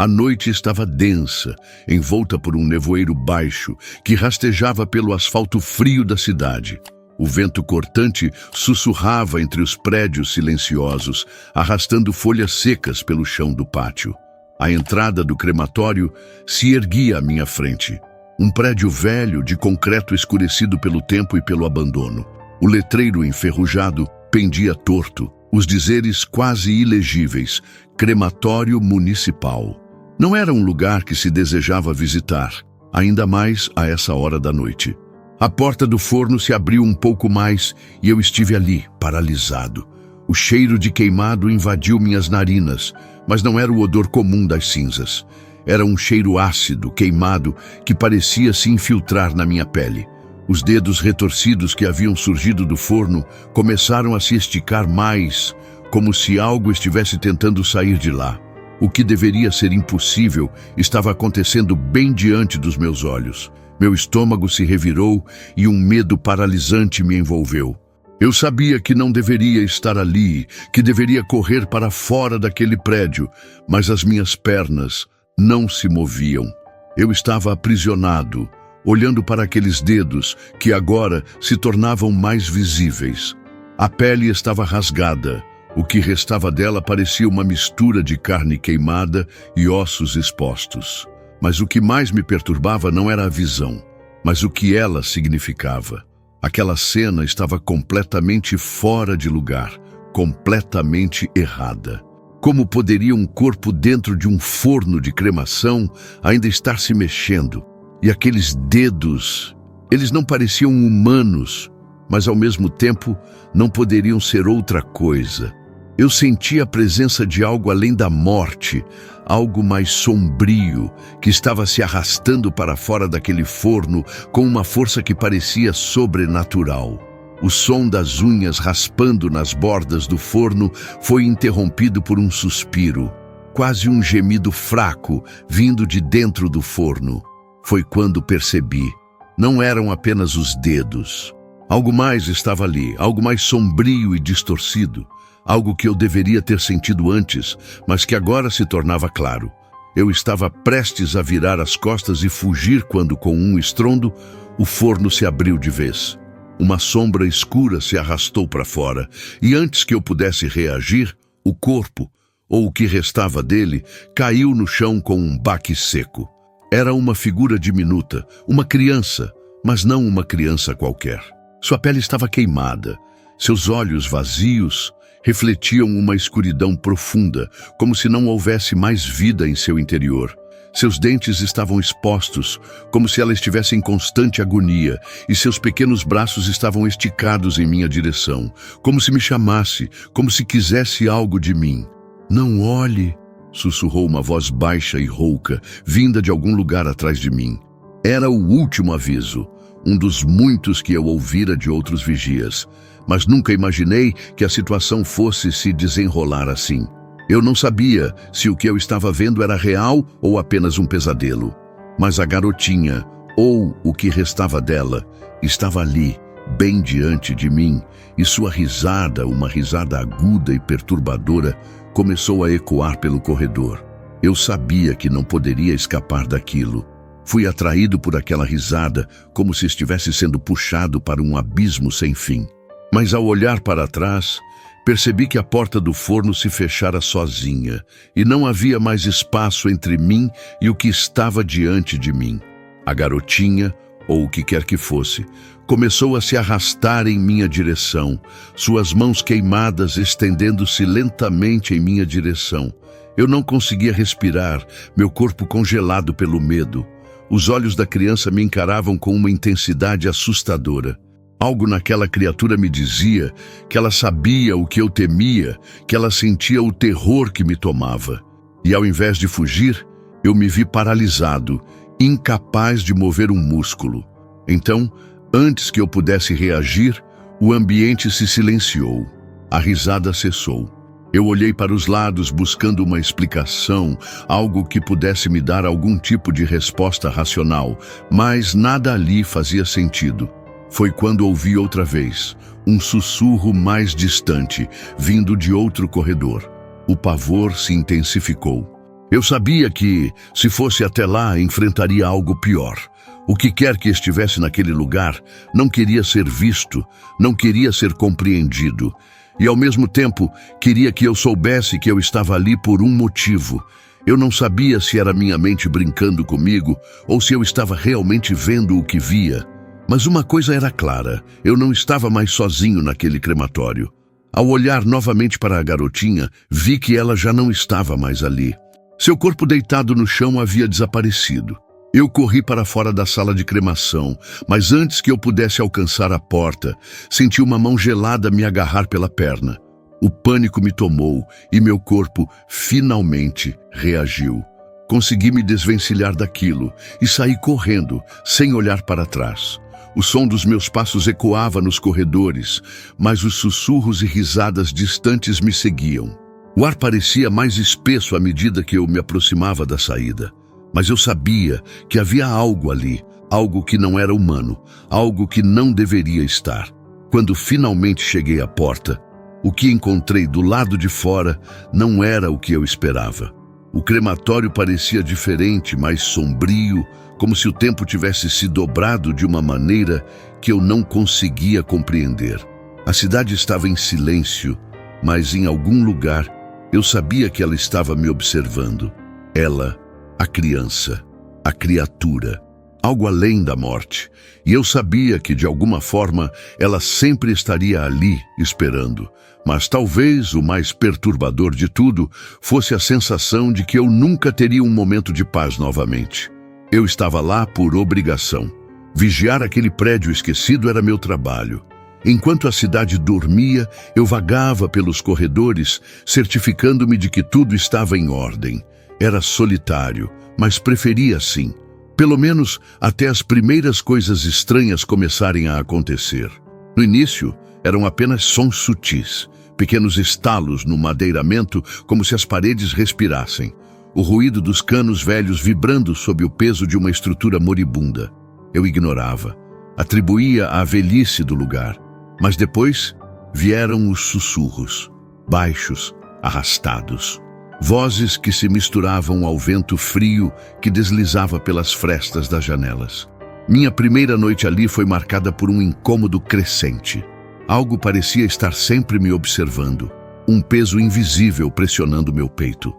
A noite estava densa, envolta por um nevoeiro baixo que rastejava pelo asfalto frio da cidade. O vento cortante sussurrava entre os prédios silenciosos, arrastando folhas secas pelo chão do pátio. A entrada do crematório se erguia à minha frente. Um prédio velho, de concreto escurecido pelo tempo e pelo abandono. O letreiro enferrujado pendia torto, os dizeres quase ilegíveis: Crematório Municipal. Não era um lugar que se desejava visitar, ainda mais a essa hora da noite. A porta do forno se abriu um pouco mais e eu estive ali, paralisado. O cheiro de queimado invadiu minhas narinas, mas não era o odor comum das cinzas. Era um cheiro ácido, queimado, que parecia se infiltrar na minha pele. Os dedos retorcidos que haviam surgido do forno começaram a se esticar mais, como se algo estivesse tentando sair de lá. O que deveria ser impossível estava acontecendo bem diante dos meus olhos. Meu estômago se revirou e um medo paralisante me envolveu. Eu sabia que não deveria estar ali, que deveria correr para fora daquele prédio, mas as minhas pernas não se moviam. Eu estava aprisionado, olhando para aqueles dedos que agora se tornavam mais visíveis. A pele estava rasgada. O que restava dela parecia uma mistura de carne queimada e ossos expostos. Mas o que mais me perturbava não era a visão, mas o que ela significava. Aquela cena estava completamente fora de lugar, completamente errada. Como poderia um corpo dentro de um forno de cremação ainda estar se mexendo? E aqueles dedos, eles não pareciam humanos, mas ao mesmo tempo não poderiam ser outra coisa. Eu sentia a presença de algo além da morte, algo mais sombrio, que estava se arrastando para fora daquele forno com uma força que parecia sobrenatural. O som das unhas raspando nas bordas do forno foi interrompido por um suspiro, quase um gemido fraco vindo de dentro do forno. Foi quando percebi. Não eram apenas os dedos. Algo mais estava ali, algo mais sombrio e distorcido. Algo que eu deveria ter sentido antes, mas que agora se tornava claro. Eu estava prestes a virar as costas e fugir quando, com um estrondo, o forno se abriu de vez. Uma sombra escura se arrastou para fora, e antes que eu pudesse reagir, o corpo, ou o que restava dele, caiu no chão com um baque seco. Era uma figura diminuta, uma criança, mas não uma criança qualquer. Sua pele estava queimada, seus olhos vazios refletiam uma escuridão profunda, como se não houvesse mais vida em seu interior. Seus dentes estavam expostos, como se ela estivesse em constante agonia, e seus pequenos braços estavam esticados em minha direção, como se me chamasse, como se quisesse algo de mim. "Não olhe", sussurrou uma voz baixa e rouca, vinda de algum lugar atrás de mim. Era o último aviso, um dos muitos que eu ouvira de outros vigias, mas nunca imaginei que a situação fosse se desenrolar assim. Eu não sabia se o que eu estava vendo era real ou apenas um pesadelo. Mas a garotinha, ou o que restava dela, estava ali, bem diante de mim, e sua risada, uma risada aguda e perturbadora, começou a ecoar pelo corredor. Eu sabia que não poderia escapar daquilo. Fui atraído por aquela risada, como se estivesse sendo puxado para um abismo sem fim. Mas ao olhar para trás, percebi que a porta do forno se fechara sozinha e não havia mais espaço entre mim e o que estava diante de mim. A garotinha, ou o que quer que fosse, começou a se arrastar em minha direção, suas mãos queimadas estendendo-se lentamente em minha direção. Eu não conseguia respirar, meu corpo congelado pelo medo. Os olhos da criança me encaravam com uma intensidade assustadora. Algo naquela criatura me dizia que ela sabia o que eu temia, que ela sentia o terror que me tomava. E ao invés de fugir, eu me vi paralisado, incapaz de mover um músculo. Então, antes que eu pudesse reagir, o ambiente se silenciou. A risada cessou. Eu olhei para os lados buscando uma explicação, algo que pudesse me dar algum tipo de resposta racional, mas nada ali fazia sentido. Foi quando ouvi outra vez, um sussurro mais distante, vindo de outro corredor. O pavor se intensificou. Eu sabia que, se fosse até lá, enfrentaria algo pior. O que quer que estivesse naquele lugar não queria ser visto, não queria ser compreendido. E, ao mesmo tempo, queria que eu soubesse que eu estava ali por um motivo. Eu não sabia se era minha mente brincando comigo ou se eu estava realmente vendo o que via. Mas uma coisa era clara, eu não estava mais sozinho naquele crematório. Ao olhar novamente para a garotinha, vi que ela já não estava mais ali. Seu corpo deitado no chão havia desaparecido. Eu corri para fora da sala de cremação, mas antes que eu pudesse alcançar a porta, senti uma mão gelada me agarrar pela perna. O pânico me tomou e meu corpo finalmente reagiu. Consegui me desvencilhar daquilo e saí correndo, sem olhar para trás. O som dos meus passos ecoava nos corredores, mas os sussurros e risadas distantes me seguiam. O ar parecia mais espesso à medida que eu me aproximava da saída. Mas eu sabia que havia algo ali, algo que não era humano, algo que não deveria estar. Quando finalmente cheguei à porta, o que encontrei do lado de fora não era o que eu esperava. O crematório parecia diferente, mais sombrio, como se o tempo tivesse se dobrado de uma maneira que eu não conseguia compreender. A cidade estava em silêncio, mas em algum lugar eu sabia que ela estava me observando. Ela, a criança, a criatura, algo além da morte. E eu sabia que, de alguma forma, ela sempre estaria ali, esperando. Mas talvez o mais perturbador de tudo fosse a sensação de que eu nunca teria um momento de paz novamente. Eu estava lá por obrigação. Vigiar aquele prédio esquecido era meu trabalho. Enquanto a cidade dormia, eu vagava pelos corredores, certificando-me de que tudo estava em ordem. Era solitário, mas preferia assim. Pelo menos até as primeiras coisas estranhas começarem a acontecer. No início, eram apenas sons sutis, pequenos estalos no madeiramento, como se as paredes respirassem. O ruído dos canos velhos vibrando sob o peso de uma estrutura moribunda. Eu ignorava. Atribuía à velhice do lugar. Mas depois vieram os sussurros, baixos, arrastados. Vozes que se misturavam ao vento frio que deslizava pelas frestas das janelas. Minha primeira noite ali foi marcada por um incômodo crescente. Algo parecia estar sempre me observando. Um peso invisível pressionando meu peito.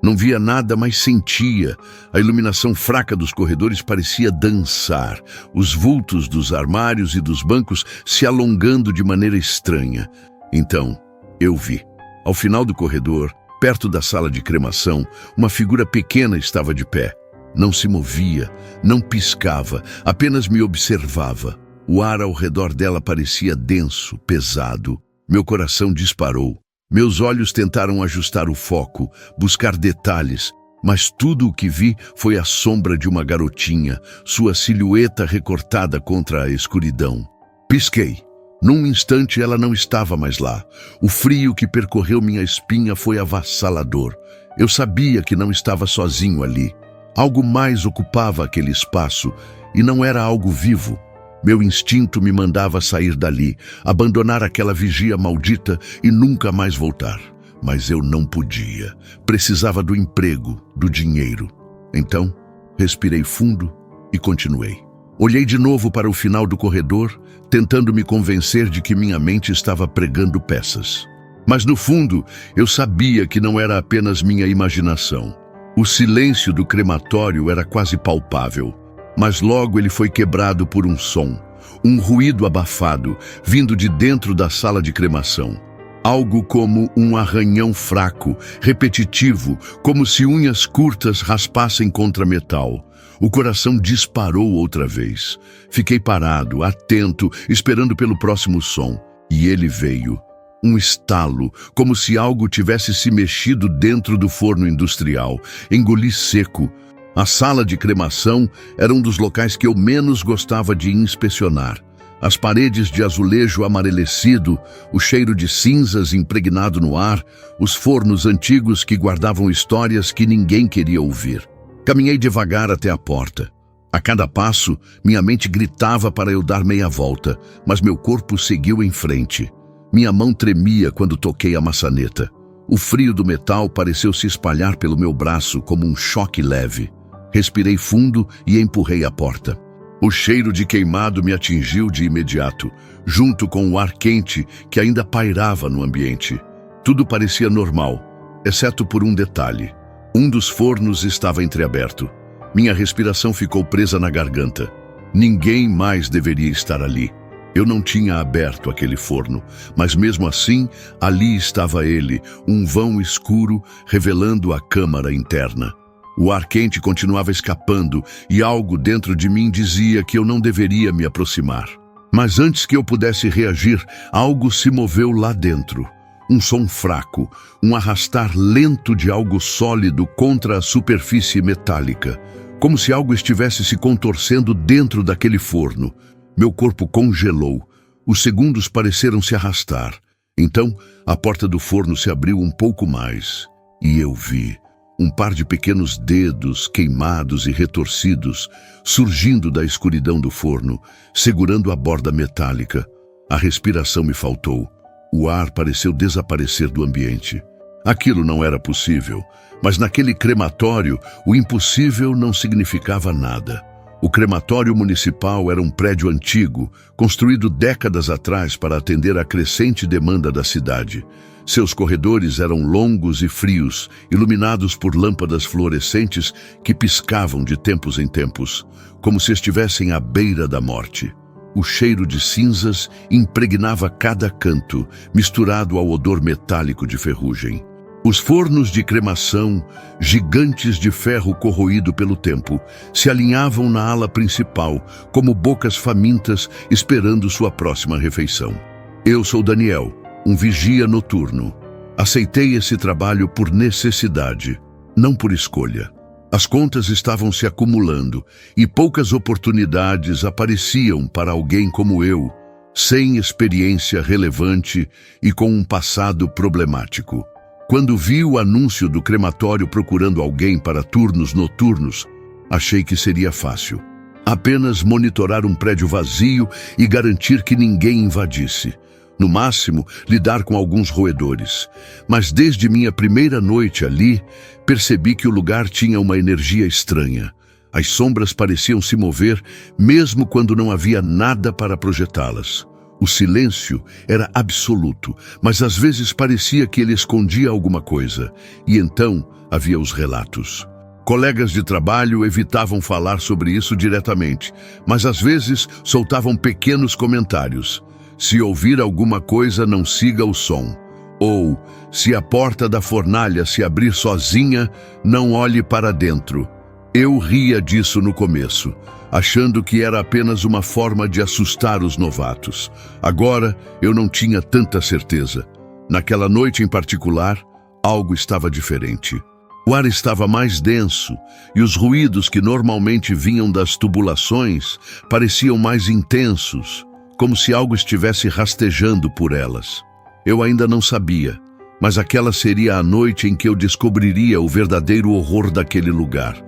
Não via nada, mas sentia. A iluminação fraca dos corredores parecia dançar, os vultos dos armários e dos bancos se alongando de maneira estranha. Então, eu vi. Ao final do corredor, perto da sala de cremação, uma figura pequena estava de pé. Não se movia, não piscava, apenas me observava. O ar ao redor dela parecia denso, pesado. Meu coração disparou. Meus olhos tentaram ajustar o foco, buscar detalhes, mas tudo o que vi foi a sombra de uma garotinha, sua silhueta recortada contra a escuridão. Pisquei. Num instante ela não estava mais lá. O frio que percorreu minha espinha foi avassalador. Eu sabia que não estava sozinho ali. Algo mais ocupava aquele espaço e não era algo vivo. Meu instinto me mandava sair dali, abandonar aquela vigia maldita e nunca mais voltar. Mas eu não podia. Precisava do emprego, do dinheiro. Então, respirei fundo e continuei. Olhei de novo para o final do corredor, tentando me convencer de que minha mente estava pregando peças. Mas no fundo, eu sabia que não era apenas minha imaginação. O silêncio do crematório era quase palpável. Mas logo ele foi quebrado por um som, um ruído abafado, vindo de dentro da sala de cremação. Algo como um arranhão fraco, repetitivo, como se unhas curtas raspassem contra metal. O coração disparou outra vez. Fiquei parado, atento, esperando pelo próximo som. E ele veio. Um estalo, como se algo tivesse se mexido dentro do forno industrial. Engoli seco. A sala de cremação era um dos locais que eu menos gostava de inspecionar. As paredes de azulejo amarelecido, o cheiro de cinzas impregnado no ar, os fornos antigos que guardavam histórias que ninguém queria ouvir. Caminhei devagar até a porta. A cada passo, minha mente gritava para eu dar meia volta, mas meu corpo seguiu em frente. Minha mão tremia quando toquei a maçaneta. O frio do metal pareceu se espalhar pelo meu braço como um choque leve. Respirei fundo e empurrei a porta. O cheiro de queimado me atingiu de imediato, junto com o ar quente que ainda pairava no ambiente. Tudo parecia normal, exceto por um detalhe. Um dos fornos estava entreaberto. Minha respiração ficou presa na garganta. Ninguém mais deveria estar ali. Eu não tinha aberto aquele forno, mas mesmo assim, ali estava ele, um vão escuro revelando a câmara interna. O ar quente continuava escapando e algo dentro de mim dizia que eu não deveria me aproximar. Mas antes que eu pudesse reagir, algo se moveu lá dentro. Um som fraco, um arrastar lento de algo sólido contra a superfície metálica, como se algo estivesse se contorcendo dentro daquele forno. Meu corpo congelou. Os segundos pareceram se arrastar. Então, a porta do forno se abriu um pouco mais e eu vi um par de pequenos dedos queimados e retorcidos surgindo da escuridão do forno, segurando a borda metálica. A respiração me faltou. O ar pareceu desaparecer do ambiente. Aquilo não era possível, mas naquele crematório, o impossível não significava nada. O crematório municipal era um prédio antigo, construído décadas atrás para atender à crescente demanda da cidade. Seus corredores eram longos e frios, iluminados por lâmpadas fluorescentes que piscavam de tempos em tempos, como se estivessem à beira da morte. O cheiro de cinzas impregnava cada canto, misturado ao odor metálico de ferrugem. Os fornos de cremação, gigantes de ferro corroído pelo tempo, se alinhavam na ala principal, como bocas famintas esperando sua próxima refeição. Eu sou Daniel, um vigia noturno. Aceitei esse trabalho por necessidade, não por escolha. As contas estavam se acumulando e poucas oportunidades apareciam para alguém como eu, sem experiência relevante e com um passado problemático. Quando vi o anúncio do crematório procurando alguém para turnos noturnos, achei que seria fácil. Apenas monitorar um prédio vazio e garantir que ninguém invadisse. No máximo, lidar com alguns roedores. Mas desde minha primeira noite ali, percebi que o lugar tinha uma energia estranha. As sombras pareciam se mover, mesmo quando não havia nada para projetá-las. O silêncio era absoluto, mas às vezes parecia que ele escondia alguma coisa. E então havia os relatos. Colegas de trabalho evitavam falar sobre isso diretamente, mas às vezes soltavam pequenos comentários. Se ouvir alguma coisa, não siga o som. Ou, se a porta da fornalha se abrir sozinha, não olhe para dentro. Eu ria disso no começo, achando que era apenas uma forma de assustar os novatos. Agora, eu não tinha tanta certeza. Naquela noite em particular, algo estava diferente. O ar estava mais denso e os ruídos que normalmente vinham das tubulações pareciam mais intensos, como se algo estivesse rastejando por elas. Eu ainda não sabia, mas aquela seria a noite em que eu descobriria o verdadeiro horror daquele lugar.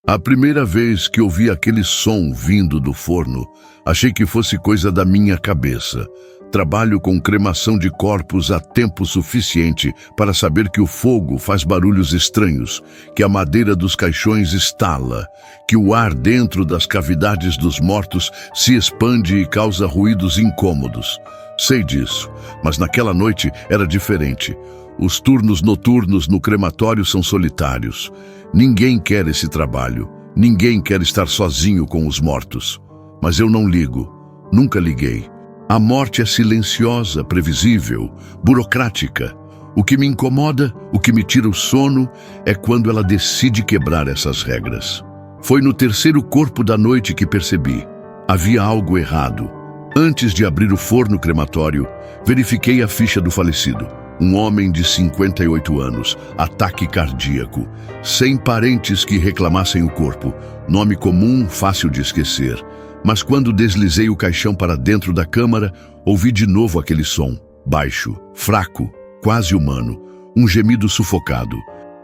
A primeira vez que ouvi aquele som vindo do forno, achei que fosse coisa da minha cabeça. Trabalho com cremação de corpos há tempo suficiente para saber que o fogo faz barulhos estranhos, que a madeira dos caixões estala, que o ar dentro das cavidades dos mortos se expande e causa ruídos incômodos. Sei disso, mas naquela noite era diferente. Os turnos noturnos no crematório são solitários. Ninguém quer esse trabalho. Ninguém quer estar sozinho com os mortos. Mas eu não ligo. Nunca liguei. A morte é silenciosa, previsível, burocrática. O que me incomoda, o que me tira o sono, é quando ela decide quebrar essas regras. Foi no terceiro corpo da noite que percebi. Havia algo errado. Antes de abrir o forno crematório, verifiquei a ficha do falecido. Um homem de 58 anos, ataque cardíaco, sem parentes que reclamassem o corpo. Nome comum, fácil de esquecer. Mas quando deslizei o caixão para dentro da câmara, ouvi de novo aquele som, baixo, fraco, quase humano, um gemido sufocado.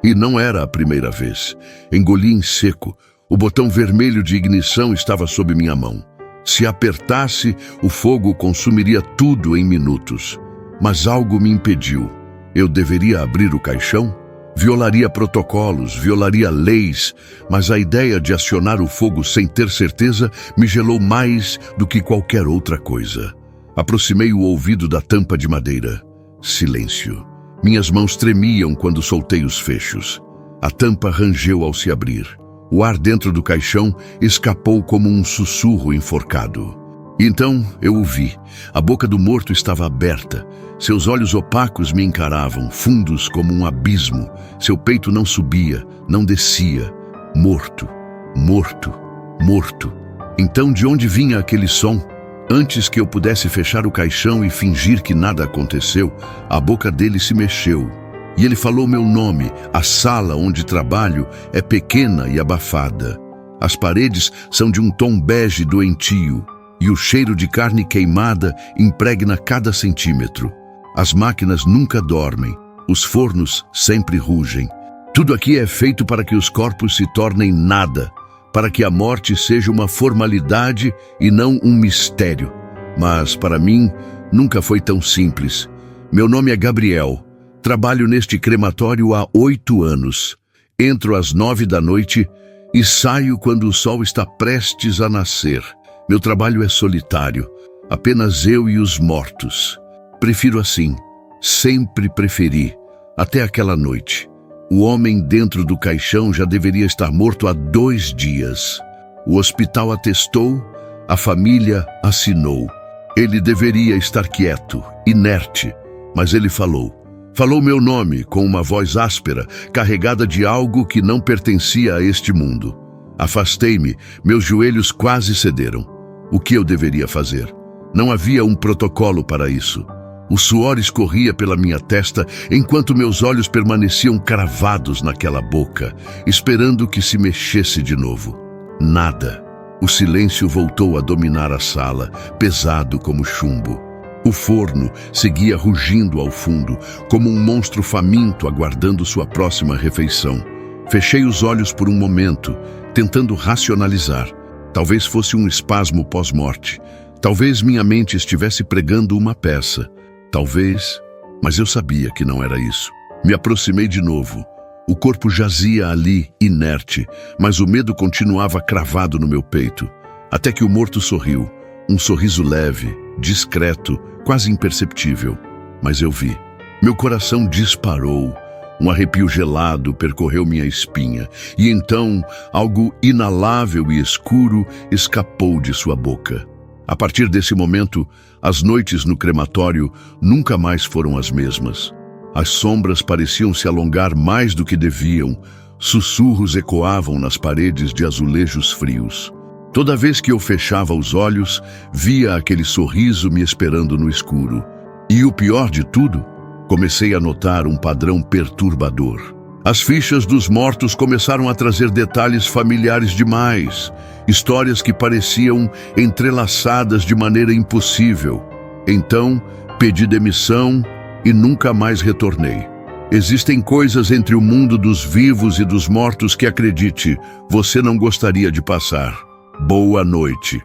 E não era a primeira vez. Engoli em seco. O botão vermelho de ignição estava sob minha mão. Se apertasse, o fogo consumiria tudo em minutos. Mas algo me impediu. Eu deveria abrir o caixão? Violaria protocolos, violaria leis, mas a ideia de acionar o fogo sem ter certeza me gelou mais do que qualquer outra coisa. Aproximei o ouvido da tampa de madeira. Silêncio. Minhas mãos tremiam quando soltei os fechos. A tampa rangeu ao se abrir. O ar dentro do caixão escapou como um sussurro enforcado. Então eu o vi. A boca do morto estava aberta. Seus olhos opacos me encaravam, fundos como um abismo. Seu peito não subia, não descia. Morto, morto, morto. Então de onde vinha aquele som? Antes que eu pudesse fechar o caixão e fingir que nada aconteceu, a boca dele se mexeu. E ele falou meu nome. A sala onde trabalho é pequena e abafada. As paredes são de um tom bege doentio, e o cheiro de carne queimada impregna cada centímetro. As máquinas nunca dormem, os fornos sempre rugem. Tudo aqui é feito para que os corpos se tornem nada, para que a morte seja uma formalidade e não um mistério. Mas, para mim, nunca foi tão simples. Meu nome é Gabriel. Trabalho neste crematório há 8 anos. Entro às 9 da noite e saio quando o sol está prestes a nascer. Meu trabalho é solitário, apenas eu e os mortos. Prefiro assim, sempre preferi, até aquela noite. O homem dentro do caixão já deveria estar morto há 2 dias. O hospital atestou, a família assinou. Ele deveria estar quieto, inerte, mas ele falou. Falou meu nome com uma voz áspera, carregada de algo que não pertencia a este mundo. Afastei-me, meus joelhos quase cederam. O que eu deveria fazer? Não havia um protocolo para isso. O suor escorria pela minha testa enquanto meus olhos permaneciam cravados naquela boca, esperando que se mexesse de novo. Nada. O silêncio voltou a dominar a sala, pesado como chumbo. O forno seguia rugindo ao fundo, como um monstro faminto aguardando sua próxima refeição. Fechei os olhos por um momento, tentando racionalizar. Talvez fosse um espasmo pós-morte. Talvez minha mente estivesse pregando uma peça. Talvez, mas eu sabia que não era isso. Me aproximei de novo. O corpo jazia ali, inerte, mas o medo continuava cravado no meu peito. Até que o morto sorriu. Um sorriso leve, discreto, quase imperceptível. Mas eu vi. Meu coração disparou. Um arrepio gelado percorreu minha espinha. E então, algo inalável e escuro escapou de sua boca. A partir desse momento, as noites no crematório nunca mais foram as mesmas. As sombras pareciam se alongar mais do que deviam. Sussurros ecoavam nas paredes de azulejos frios. Toda vez que eu fechava os olhos, via aquele sorriso me esperando no escuro. E o pior de tudo, comecei a notar um padrão perturbador. As fichas dos mortos começaram a trazer detalhes familiares demais, histórias que pareciam entrelaçadas de maneira impossível. Então, pedi demissão e nunca mais retornei. Existem coisas entre o mundo dos vivos e dos mortos que, acredite, você não gostaria de passar. Boa noite.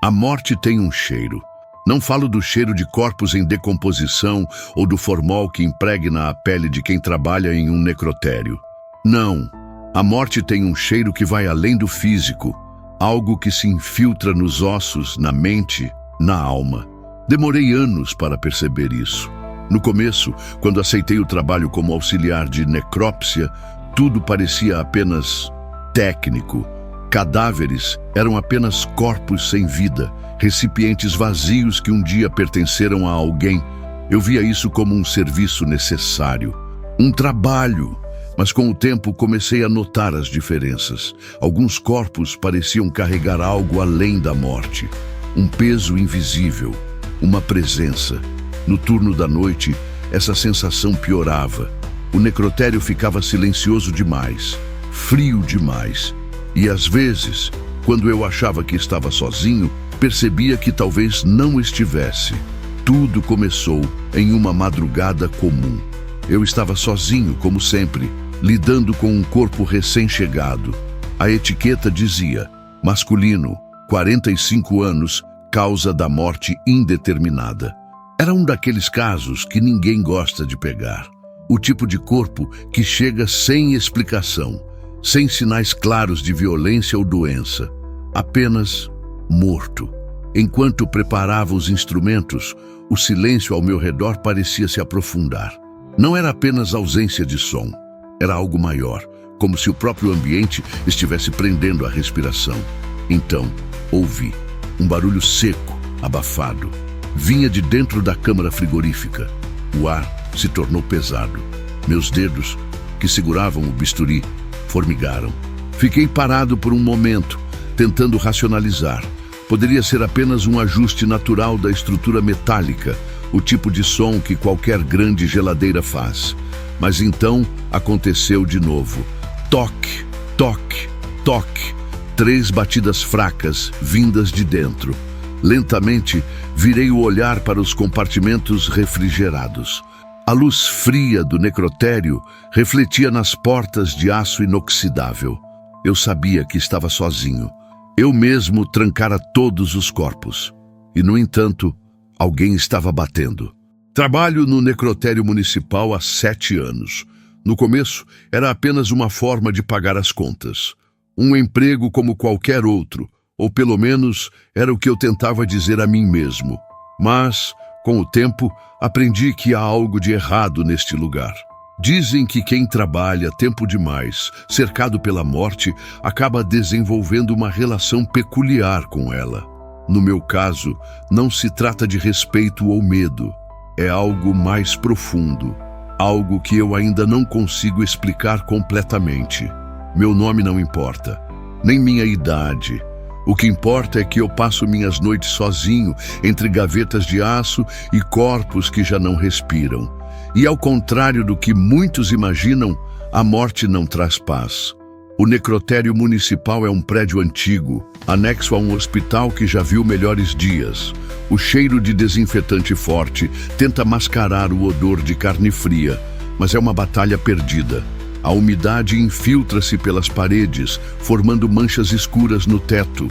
A morte tem um cheiro. Não falo do cheiro de corpos em decomposição ou do formol que impregna a pele de quem trabalha em um necrotério. Não. A morte tem um cheiro que vai além do físico, algo que se infiltra nos ossos, na mente, na alma. Demorei anos para perceber isso. No começo, quando aceitei o trabalho como auxiliar de necrópsia, tudo parecia apenas técnico. Cadáveres eram apenas corpos sem vida, recipientes vazios que um dia pertenceram a alguém. Eu via isso como um serviço necessário, um trabalho. Mas com o tempo comecei a notar as diferenças. Alguns corpos pareciam carregar algo além da morte. Um peso invisível, uma presença. No turno da noite, essa sensação piorava. O necrotério ficava silencioso demais, frio demais. E às vezes, quando eu achava que estava sozinho, percebia que talvez não estivesse. Tudo começou em uma madrugada comum. Eu estava sozinho, como sempre, lidando com um corpo recém-chegado. A etiqueta dizia: masculino, 45 anos, causa da morte indeterminada. Era um daqueles casos que ninguém gosta de pegar. O tipo de corpo que chega sem explicação, sem sinais claros de violência ou doença. Apenas morto. Enquanto preparava os instrumentos, o silêncio ao meu redor parecia se aprofundar. Não era apenas ausência de som. Era algo maior, como se o próprio ambiente estivesse prendendo a respiração. Então, ouvi um barulho seco, abafado. Vinha de dentro da câmara frigorífica. O ar se tornou pesado. Meus dedos, que seguravam o bisturi, formigaram. Fiquei parado por um momento, tentando racionalizar. Poderia ser apenas um ajuste natural da estrutura metálica, o tipo de som que qualquer grande geladeira faz. Mas então aconteceu de novo. Toque, toque, toque. 3 batidas fracas, vindas de dentro. Lentamente, virei o olhar para os compartimentos refrigerados. A luz fria do necrotério refletia nas portas de aço inoxidável. Eu sabia que estava sozinho. Eu mesmo trancara todos os corpos. E, no entanto, alguém estava batendo. Trabalho no necrotério municipal há 7 anos. No começo, era apenas uma forma de pagar as contas. Um emprego como qualquer outro, ou pelo menos era o que eu tentava dizer a mim mesmo. Mas, com o tempo, aprendi que há algo de errado neste lugar. Dizem que quem trabalha tempo demais, cercado pela morte, acaba desenvolvendo uma relação peculiar com ela. No meu caso, não se trata de respeito ou medo. É algo mais profundo. Algo que eu ainda não consigo explicar completamente. Meu nome não importa, nem minha idade. O que importa é que eu passo minhas noites sozinho, entre gavetas de aço e corpos que já não respiram. E ao contrário do que muitos imaginam, a morte não traz paz. O necrotério municipal é um prédio antigo, anexo a um hospital que já viu melhores dias. O cheiro de desinfetante forte tenta mascarar o odor de carne fria, mas é uma batalha perdida. A umidade infiltra-se pelas paredes, formando manchas escuras no teto.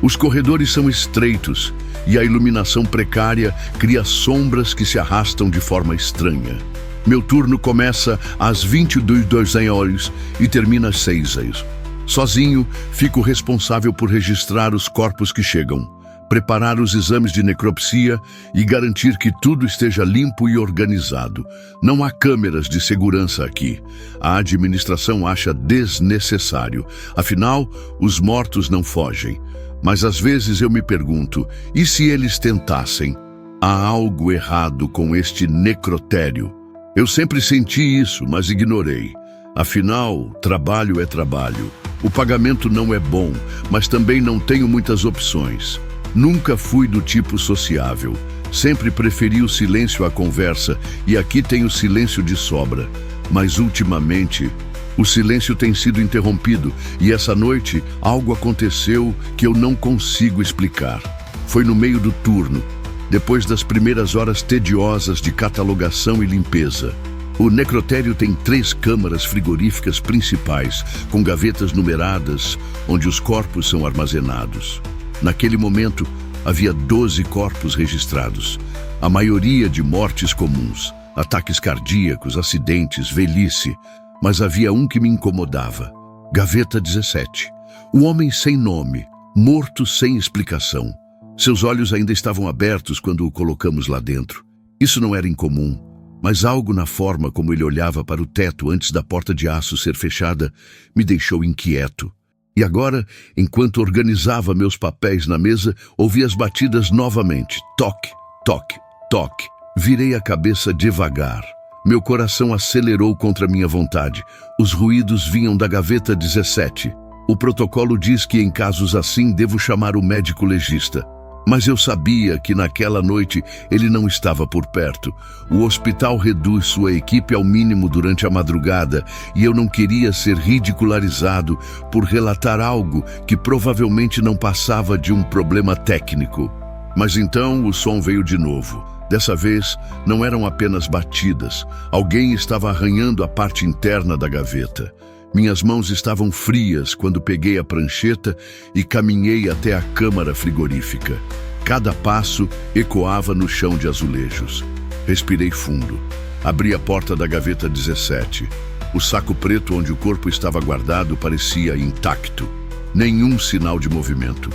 Os corredores são estreitos e a iluminação precária cria sombras que se arrastam de forma estranha. Meu turno começa às 22h e termina às 6h. Sozinho, fico responsável por registrar os corpos que chegam, preparar os exames de necropsia e garantir que tudo esteja limpo e organizado. Não há câmeras de segurança aqui. A administração acha desnecessário. Afinal, os mortos não fogem. Mas às vezes eu me pergunto, e se eles tentassem? Há algo errado com este necrotério. Eu sempre senti isso, mas ignorei. Afinal, trabalho é trabalho. O pagamento não é bom, mas também não tenho muitas opções. Nunca fui do tipo sociável. Sempre preferi o silêncio à conversa, e aqui tenho silêncio de sobra. Mas ultimamente, o silêncio tem sido interrompido, e essa noite algo aconteceu que eu não consigo explicar. Foi no meio do turno, depois das primeiras horas tediosas de catalogação e limpeza. O necrotério tem 3 câmaras frigoríficas principais, com gavetas numeradas, onde os corpos são armazenados. Naquele momento, havia 12 corpos registrados, a maioria de mortes comuns, ataques cardíacos, acidentes, velhice, mas havia um que me incomodava. Gaveta 17. O homem sem nome, morto sem explicação. Seus olhos ainda estavam abertos quando o colocamos lá dentro. Isso não era incomum, mas algo na forma como ele olhava para o teto antes da porta de aço ser fechada me deixou inquieto. E agora, enquanto organizava meus papéis na mesa, ouvi as batidas novamente. Toque, toque, toque. Virei a cabeça devagar. Meu coração acelerou contra minha vontade. Os ruídos vinham da gaveta 17. O protocolo diz que em casos assim devo chamar o médico legista. Mas eu sabia que naquela noite ele não estava por perto. O hospital reduz sua equipe ao mínimo durante a madrugada e eu não queria ser ridicularizado por relatar algo que provavelmente não passava de um problema técnico. Mas então o som veio de novo. Dessa vez, não eram apenas batidas. Alguém estava arranhando a parte interna da gaveta. Minhas mãos estavam frias quando peguei a prancheta e caminhei até a câmara frigorífica. Cada passo ecoava no chão de azulejos. Respirei fundo. Abri a porta da gaveta 17. O saco preto onde o corpo estava guardado parecia intacto. Nenhum sinal de movimento.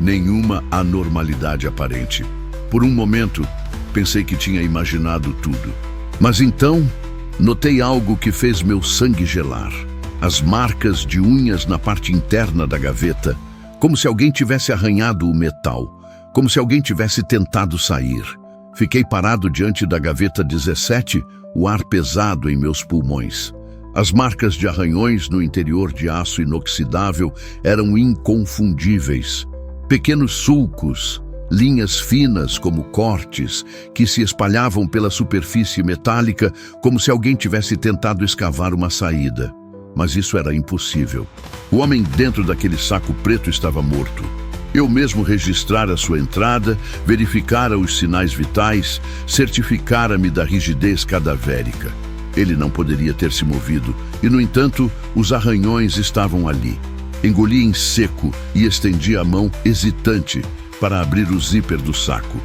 Nenhuma anormalidade aparente. Por um momento, pensei que tinha imaginado tudo. Mas então, notei algo que fez meu sangue gelar. As marcas de unhas na parte interna da gaveta, como se alguém tivesse arranhado o metal, como se alguém tivesse tentado sair. Fiquei parado diante da gaveta 17, o ar pesado em meus pulmões. As marcas de arranhões no interior de aço inoxidável eram inconfundíveis. Pequenos sulcos, linhas finas como cortes, que se espalhavam pela superfície metálica como se alguém tivesse tentado escavar uma saída. Mas isso era impossível. O homem dentro daquele saco preto estava morto. Eu mesmo registrara sua entrada, verificara os sinais vitais, certificara-me da rigidez cadavérica. Ele não poderia ter se movido, e, no entanto, os arranhões estavam ali. Engoli em seco e estendi a mão hesitante para abrir o zíper do saco.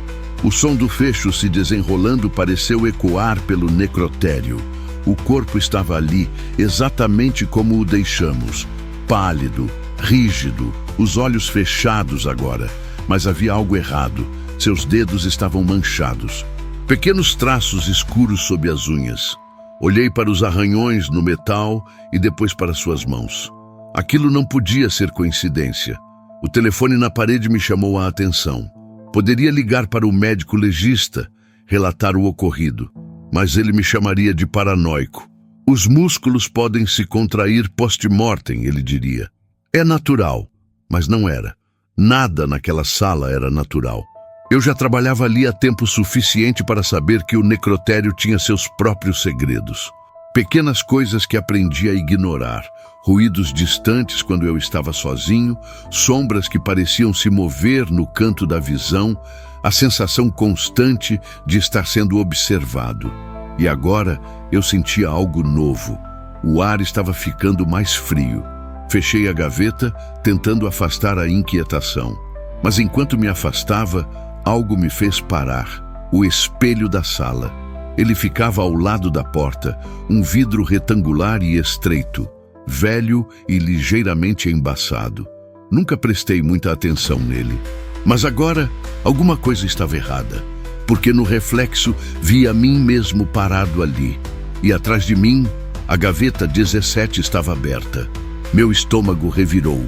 O som do fecho se desenrolando pareceu ecoar pelo necrotério. O corpo estava ali, exatamente como o deixamos. Pálido, rígido, os olhos fechados agora. Mas havia algo errado. Seus dedos estavam manchados. Pequenos traços escuros sob as unhas. Olhei para os arranhões no metal e depois para suas mãos. Aquilo não podia ser coincidência. O telefone na parede me chamou a atenção. Poderia ligar para o médico legista, relatar o ocorrido, mas ele me chamaria de paranoico. Os músculos podem se contrair post-mortem, ele diria. É natural, mas não era. Nada naquela sala era natural. Eu já trabalhava ali há tempo suficiente para saber que o necrotério tinha seus próprios segredos. Pequenas coisas que aprendi a ignorar. Ruídos distantes quando eu estava sozinho, sombras que pareciam se mover no canto da visão, a sensação constante de estar sendo observado. E agora eu sentia algo novo. O ar estava ficando mais frio. Fechei a gaveta, tentando afastar a inquietação. Mas enquanto me afastava, algo me fez parar. O espelho da sala. Ele ficava ao lado da porta, um vidro retangular e estreito, velho e ligeiramente embaçado. Nunca prestei muita atenção nele. Mas agora, alguma coisa estava errada, porque no reflexo vi a mim mesmo parado ali. E atrás de mim, a gaveta 17 estava aberta. Meu estômago revirou.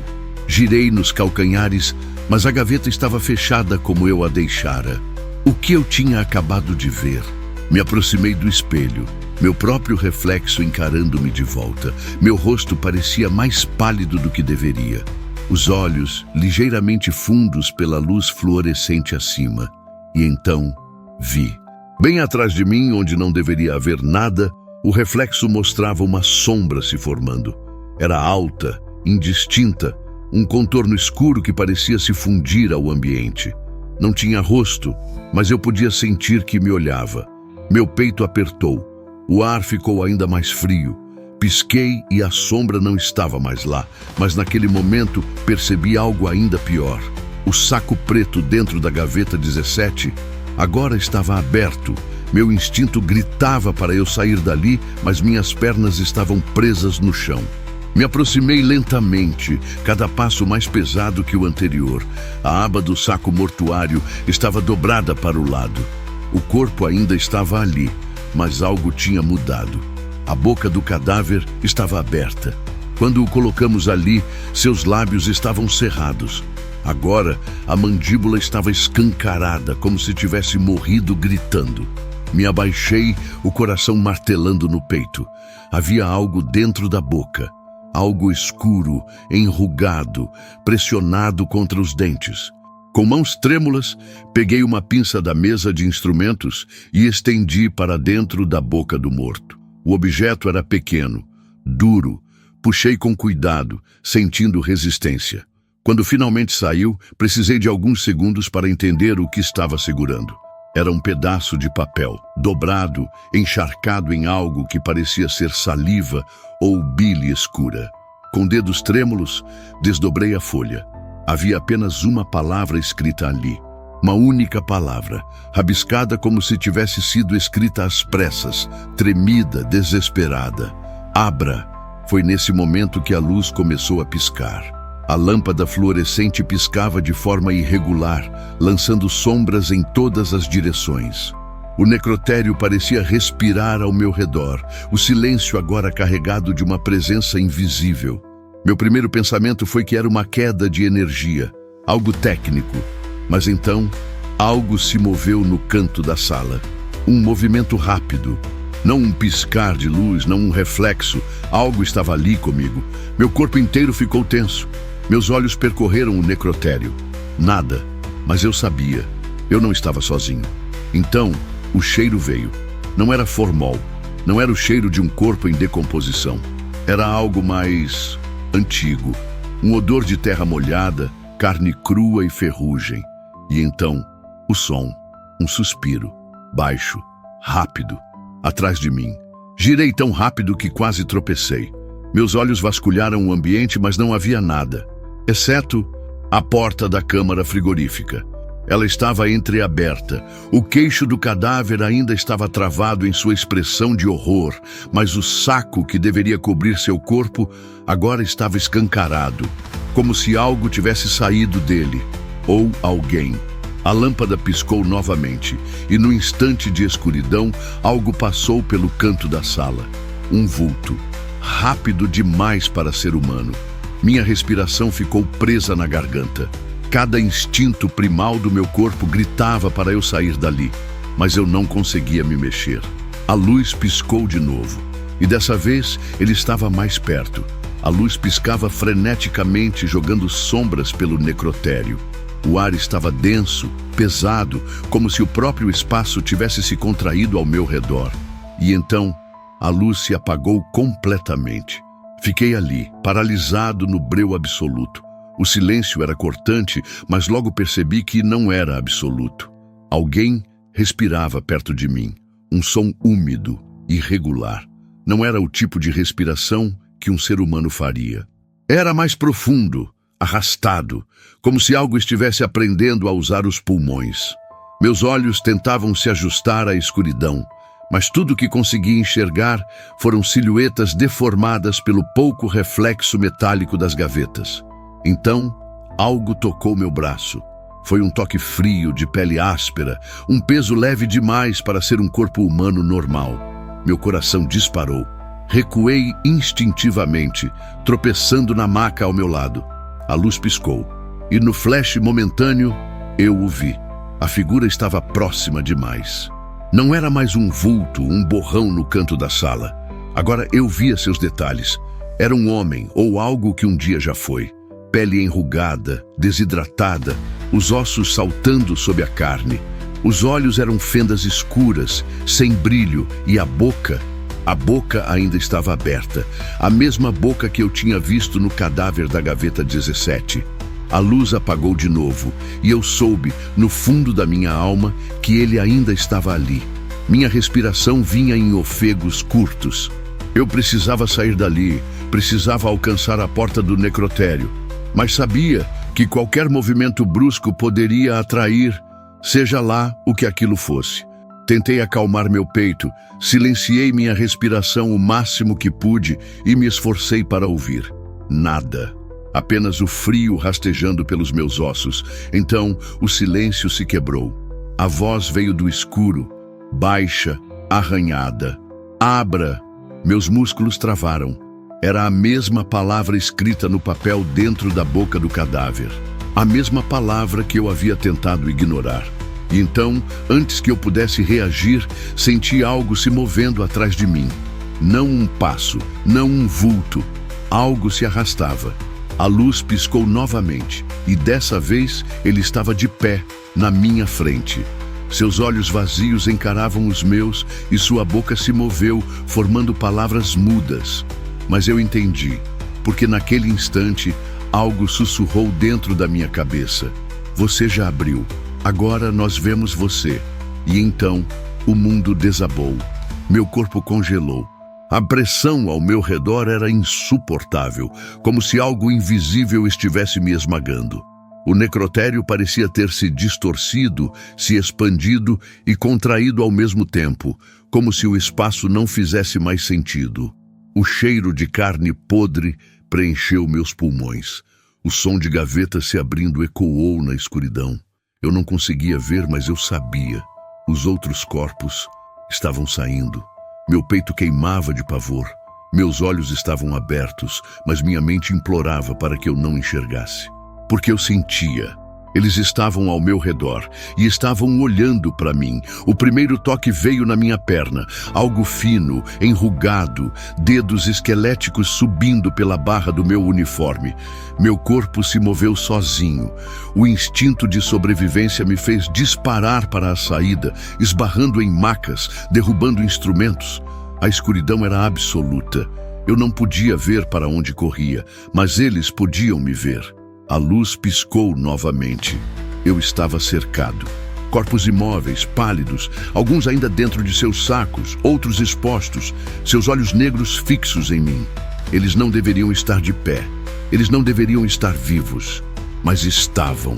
Girei nos calcanhares, mas a gaveta estava fechada como eu a deixara. O que eu tinha acabado de ver? Me aproximei do espelho, meu próprio reflexo encarando-me de volta. Meu rosto parecia mais pálido do que deveria. Os olhos ligeiramente fundos pela luz fluorescente acima. E então, vi. Bem atrás de mim, onde não deveria haver nada, o reflexo mostrava uma sombra se formando. Era alta, indistinta, um contorno escuro que parecia se fundir ao ambiente. Não tinha rosto, mas eu podia sentir que me olhava. Meu peito apertou. O ar ficou ainda mais frio. Pisquei e a sombra não estava mais lá, mas naquele momento percebi algo ainda pior. O saco preto dentro da gaveta 17 agora estava aberto. Meu instinto gritava para eu sair dali, mas minhas pernas estavam presas no chão. Me aproximei lentamente, cada passo mais pesado que o anterior. A aba do saco mortuário estava dobrada para o lado. O corpo ainda estava ali, mas algo tinha mudado. A boca do cadáver estava aberta. Quando o colocamos ali, seus lábios estavam cerrados. Agora, a mandíbula estava escancarada, como se tivesse morrido gritando. Me abaixei, o coração martelando no peito. Havia algo dentro da boca. Algo escuro, enrugado, pressionado contra os dentes. Com mãos trêmulas, peguei uma pinça da mesa de instrumentos e estendi para dentro da boca do morto. O objeto era pequeno, duro. Puxei com cuidado, sentindo resistência. Quando finalmente saiu, precisei de alguns segundos para entender o que estava segurando. Era um pedaço de papel, dobrado, encharcado em algo que parecia ser saliva ou bile escura. Com dedos trêmulos, desdobrei a folha. Havia apenas uma palavra escrita ali. Uma única palavra, rabiscada como se tivesse sido escrita às pressas, tremida, desesperada. Abra. Foi nesse momento que a luz começou a piscar. A lâmpada fluorescente piscava de forma irregular, lançando sombras em todas as direções. O necrotério parecia respirar ao meu redor, o silêncio agora carregado de uma presença invisível. Meu primeiro pensamento foi que era uma queda de energia, algo técnico. Mas então, algo se moveu no canto da sala. Um movimento rápido. Não um piscar de luz, não um reflexo. Algo estava ali comigo. Meu corpo inteiro ficou tenso. Meus olhos percorreram o necrotério. Nada, mas eu sabia. Eu não estava sozinho. Então, o cheiro veio. Não era formol. Não era o cheiro de um corpo em decomposição. Era algo mais antigo. Um odor de terra molhada, carne crua e ferrugem. E então, o som. Um suspiro. Baixo. Rápido. Atrás de mim. Girei tão rápido que quase tropecei. Meus olhos vasculharam o ambiente, mas não havia nada, exceto a porta da câmara frigorífica. Ela estava entreaberta. O queixo do cadáver ainda estava travado em sua expressão de horror, mas o saco que deveria cobrir seu corpo agora estava escancarado, como se algo tivesse saído dele, ou alguém. A lâmpada piscou novamente, e no instante de escuridão, algo passou pelo canto da sala. Um vulto, rápido demais para ser humano. Minha respiração ficou presa na garganta. Cada instinto primal do meu corpo gritava para eu sair dali, mas eu não conseguia me mexer. A luz piscou de novo, e dessa vez ele estava mais perto. A luz piscava freneticamente, jogando sombras pelo necrotério. O ar estava denso, pesado, como se o próprio espaço tivesse se contraído ao meu redor. E então, a luz se apagou completamente. Fiquei ali, paralisado no breu absoluto. O silêncio era cortante, mas logo percebi que não era absoluto. Alguém respirava perto de mim. Um som úmido, irregular. Não era o tipo de respiração que um ser humano faria. Era mais profundo, arrastado, como se algo estivesse aprendendo a usar os pulmões. Meus olhos tentavam se ajustar à escuridão, mas tudo que consegui enxergar foram silhuetas deformadas pelo pouco reflexo metálico das gavetas. Então, algo tocou meu braço. Foi um toque frio, de pele áspera, um peso leve demais para ser um corpo humano normal. Meu coração disparou. Recuei instintivamente, tropeçando na maca ao meu lado. A luz piscou, e no flash momentâneo, eu o vi. A figura estava próxima demais. Não era mais um vulto, um borrão no canto da sala. Agora eu via seus detalhes. Era um homem, ou algo que um dia já foi. Pele enrugada, desidratada, os ossos saltando sob a carne. Os olhos eram fendas escuras, sem brilho, e a boca ainda estava aberta, a mesma boca que eu tinha visto no cadáver da gaveta 17. A luz apagou de novo, e eu soube, no fundo da minha alma, que ele ainda estava ali. Minha respiração vinha em ofegos curtos. Eu precisava sair dali, precisava alcançar a porta do necrotério, mas sabia que qualquer movimento brusco poderia atrair, seja lá o que aquilo fosse. Tentei acalmar meu peito, silenciei minha respiração o máximo que pude e me esforcei para ouvir. Nada. Apenas o frio rastejando pelos meus ossos. Então, o silêncio se quebrou. A voz veio do escuro, baixa, arranhada. Abra! Meus músculos travaram. Era a mesma palavra escrita no papel dentro da boca do cadáver. A mesma palavra que eu havia tentado ignorar. E então, antes que eu pudesse reagir, senti algo se movendo atrás de mim. Não um passo, não um vulto. Algo se arrastava. A luz piscou novamente, e dessa vez ele estava de pé, na minha frente. Seus olhos vazios encaravam os meus e sua boca se moveu, formando palavras mudas. Mas eu entendi, porque naquele instante, algo sussurrou dentro da minha cabeça. Você já abriu. Agora nós vemos você. E então, o mundo desabou. Meu corpo congelou. A pressão ao meu redor era insuportável, como se algo invisível estivesse me esmagando. O necrotério parecia ter se distorcido, se expandido e contraído ao mesmo tempo, como se o espaço não fizesse mais sentido. O cheiro de carne podre preencheu meus pulmões. O som de gavetas se abrindo ecoou na escuridão. Eu não conseguia ver, mas eu sabia. Os outros corpos estavam saindo. Meu peito queimava de pavor. Meus olhos estavam abertos, mas minha mente implorava para que eu não enxergasse. Porque eu sentia. Eles estavam ao meu redor e estavam olhando para mim. O primeiro toque veio na minha perna, algo fino, enrugado, dedos esqueléticos subindo pela barra do meu uniforme. Meu corpo se moveu sozinho. O instinto de sobrevivência me fez disparar para a saída, esbarrando em macas, derrubando instrumentos. A escuridão era absoluta. Eu não podia ver para onde corria, mas eles podiam me ver. A luz piscou novamente. Eu estava cercado. Corpos imóveis, pálidos, alguns ainda dentro de seus sacos, outros expostos, seus olhos negros fixos em mim. Eles não deveriam estar de pé. Eles não deveriam estar vivos, mas estavam.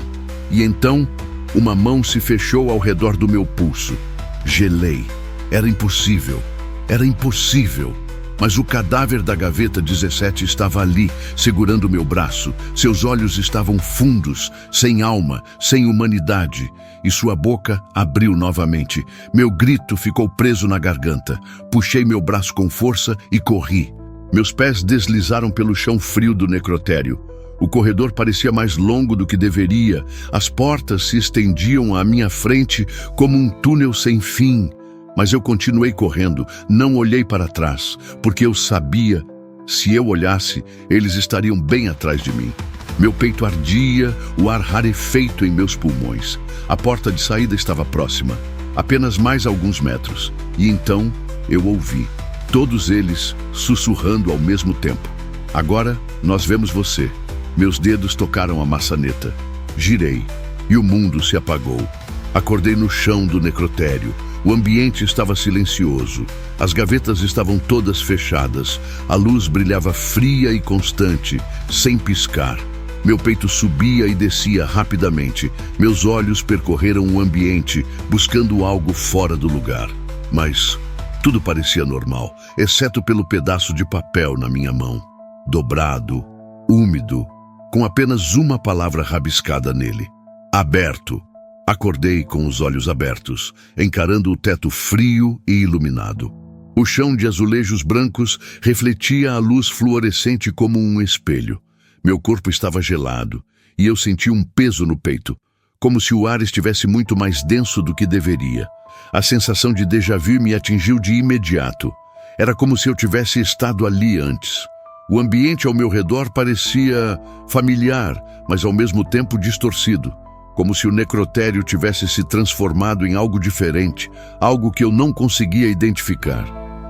E então, uma mão se fechou ao redor do meu pulso. Gelei. Era impossível. Era impossível. Mas o cadáver da gaveta 17 estava ali, segurando meu braço. Seus olhos estavam fundos, sem alma, sem humanidade. E sua boca abriu novamente. Meu grito ficou preso na garganta. Puxei meu braço com força e corri. Meus pés deslizaram pelo chão frio do necrotério. O corredor parecia mais longo do que deveria. As portas se estendiam à minha frente como um túnel sem fim. Mas eu continuei correndo, não olhei para trás, porque eu sabia, se eu olhasse, eles estariam bem atrás de mim. Meu peito ardia, o ar rarefeito em meus pulmões. A porta de saída estava próxima, apenas mais alguns metros. E então eu ouvi, todos eles sussurrando ao mesmo tempo. Agora nós vemos você. Meus dedos tocaram a maçaneta. Girei, e o mundo se apagou. Acordei no chão do necrotério. O ambiente estava silencioso. As gavetas estavam todas fechadas. A luz brilhava fria e constante, sem piscar. Meu peito subia e descia rapidamente. Meus olhos percorreram o ambiente, buscando algo fora do lugar. Mas tudo parecia normal, exceto pelo pedaço de papel na minha mão. Dobrado, úmido, com apenas uma palavra rabiscada nele. Aberto. Acordei com os olhos abertos, encarando o teto frio e iluminado. O chão de azulejos brancos refletia a luz fluorescente como um espelho. Meu corpo estava gelado, e eu senti um peso no peito, como se o ar estivesse muito mais denso do que deveria. A sensação de déjà-vu me atingiu de imediato. Era como se eu tivesse estado ali antes. O ambiente ao meu redor parecia familiar, mas ao mesmo tempo distorcido. Como se o necrotério tivesse se transformado em algo diferente, algo que eu não conseguia identificar.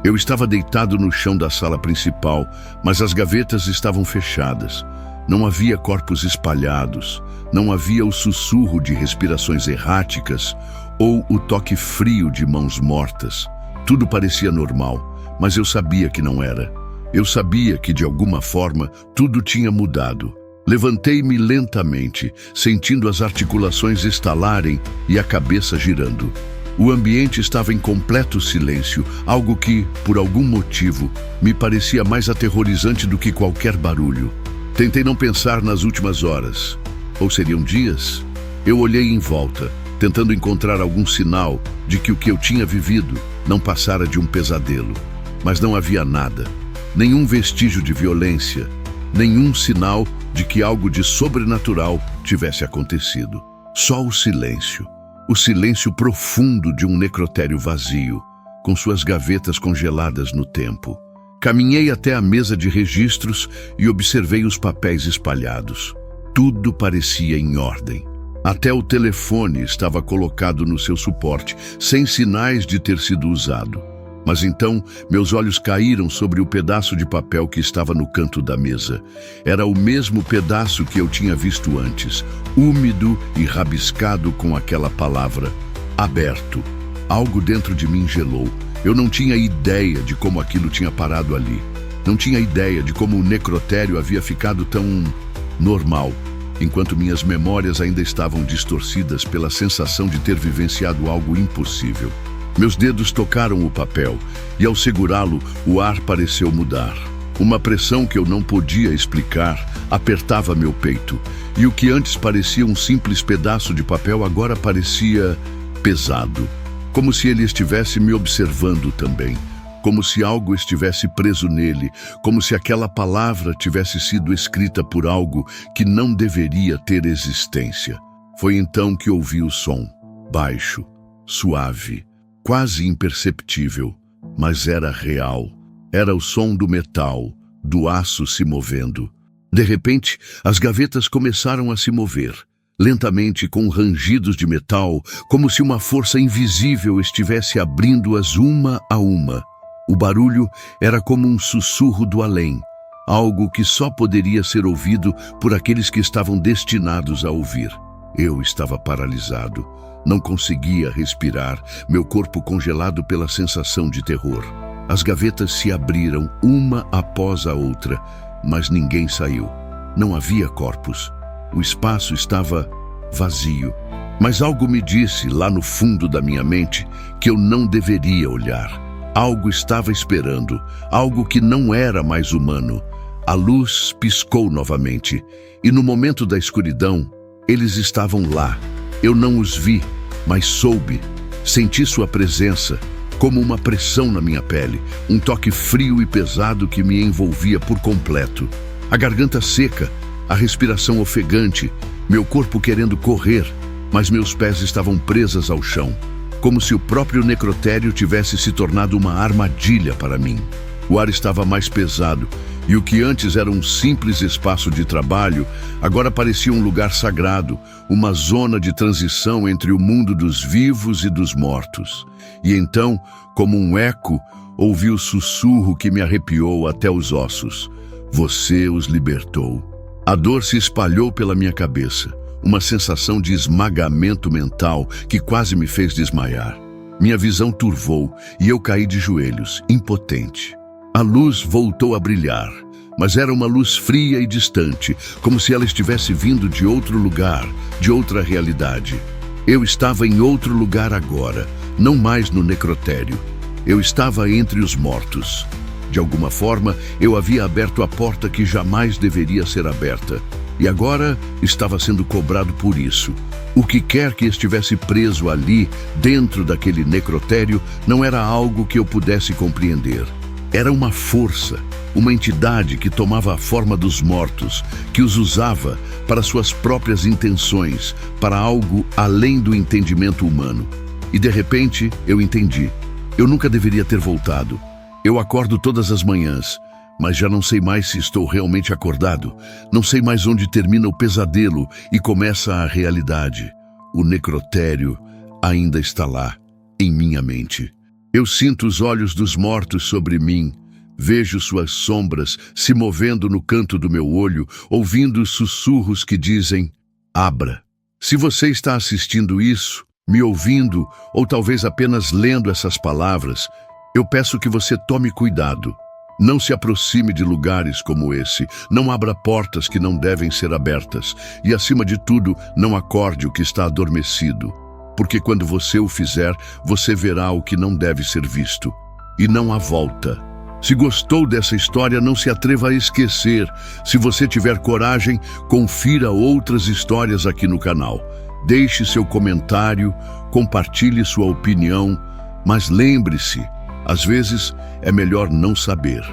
Eu estava deitado no chão da sala principal, mas as gavetas estavam fechadas. Não havia corpos espalhados, não havia o sussurro de respirações erráticas ou o toque frio de mãos mortas. Tudo parecia normal, mas eu sabia que não era. Eu sabia que, de alguma forma, tudo tinha mudado. Levantei-me lentamente, sentindo as articulações estalarem e a cabeça girando. O ambiente estava em completo silêncio, algo que, por algum motivo, me parecia mais aterrorizante do que qualquer barulho. Tentei não pensar nas últimas horas. Ou seriam dias? Eu olhei em volta, tentando encontrar algum sinal de que o que eu tinha vivido não passara de um pesadelo. Mas não havia nada. Nenhum vestígio de violência, nenhum sinal de que algo de sobrenatural tivesse acontecido. Só o silêncio profundo de um necrotério vazio, com suas gavetas congeladas no tempo. Caminhei até a mesa de registros e observei os papéis espalhados. Tudo parecia em ordem. Até o telefone estava colocado no seu suporte, sem sinais de ter sido usado. Mas então, meus olhos caíram sobre o pedaço de papel que estava no canto da mesa. Era o mesmo pedaço que eu tinha visto antes, úmido e rabiscado com aquela palavra, aberto. Algo dentro de mim gelou. Eu não tinha ideia de como aquilo tinha parado ali. Não tinha ideia de como o necrotério havia ficado tão normal, enquanto minhas memórias ainda estavam distorcidas pela sensação de ter vivenciado algo impossível. Meus dedos tocaram o papel e, ao segurá-lo, o ar pareceu mudar. Uma pressão que eu não podia explicar apertava meu peito, e o que antes parecia um simples pedaço de papel agora parecia pesado, como se ele estivesse me observando também, como se algo estivesse preso nele, como se aquela palavra tivesse sido escrita por algo que não deveria ter existência. Foi então que ouvi o som, baixo, suave, quase imperceptível, mas era real. Era o som do metal, do aço se movendo. De repente, as gavetas começaram a se mover, lentamente com rangidos de metal, como se uma força invisível estivesse abrindo-as uma a uma. O barulho era como um sussurro do além, algo que só poderia ser ouvido por aqueles que estavam destinados a ouvir. Eu estava paralisado. Não conseguia respirar, meu corpo congelado pela sensação de terror. As gavetas se abriram uma após a outra, mas ninguém saiu. Não havia corpos. O espaço estava vazio. Mas algo me disse, lá no fundo da minha mente, que eu não deveria olhar. Algo estava esperando, algo que não era mais humano. A luz piscou novamente, e no momento da escuridão, eles estavam lá. Eu não os vi, mas soube, senti sua presença, como uma pressão na minha pele, um toque frio e pesado que me envolvia por completo. A garganta seca, a respiração ofegante, meu corpo querendo correr, mas meus pés estavam presos ao chão, como se o próprio necrotério tivesse se tornado uma armadilha para mim. O ar estava mais pesado, e o que antes era um simples espaço de trabalho, agora parecia um lugar sagrado, uma zona de transição entre o mundo dos vivos e dos mortos. E então, como um eco, ouvi o sussurro que me arrepiou até os ossos. Você os libertou. A dor se espalhou pela minha cabeça, uma sensação de esmagamento mental que quase me fez desmaiar. Minha visão turvou e eu caí de joelhos, impotente. A luz voltou a brilhar, mas era uma luz fria e distante, como se ela estivesse vindo de outro lugar, de outra realidade. Eu estava em outro lugar agora, não mais no necrotério. Eu estava entre os mortos. De alguma forma, eu havia aberto a porta que jamais deveria ser aberta, e agora estava sendo cobrado por isso. O que quer que estivesse preso ali, dentro daquele necrotério, não era algo que eu pudesse compreender. Era uma força, uma entidade que tomava a forma dos mortos, que os usava para suas próprias intenções, para algo além do entendimento humano. E de repente, eu entendi. Eu nunca deveria ter voltado. Eu acordo todas as manhãs, mas já não sei mais se estou realmente acordado. Não sei mais onde termina o pesadelo e começa a realidade. O necrotério ainda está lá, em minha mente. Eu sinto os olhos dos mortos sobre mim, vejo suas sombras se movendo no canto do meu olho, ouvindo os sussurros que dizem, abra. Se você está assistindo isso, me ouvindo, ou talvez apenas lendo essas palavras, eu peço que você tome cuidado. Não se aproxime de lugares como esse, não abra portas que não devem ser abertas, e acima de tudo, não acorde o que está adormecido. Porque quando você o fizer, você verá o que não deve ser visto. E não há volta. Se gostou dessa história, não se atreva a esquecer. Se você tiver coragem, confira outras histórias aqui no canal. Deixe seu comentário, compartilhe sua opinião, mas lembre-se, às vezes é melhor não saber.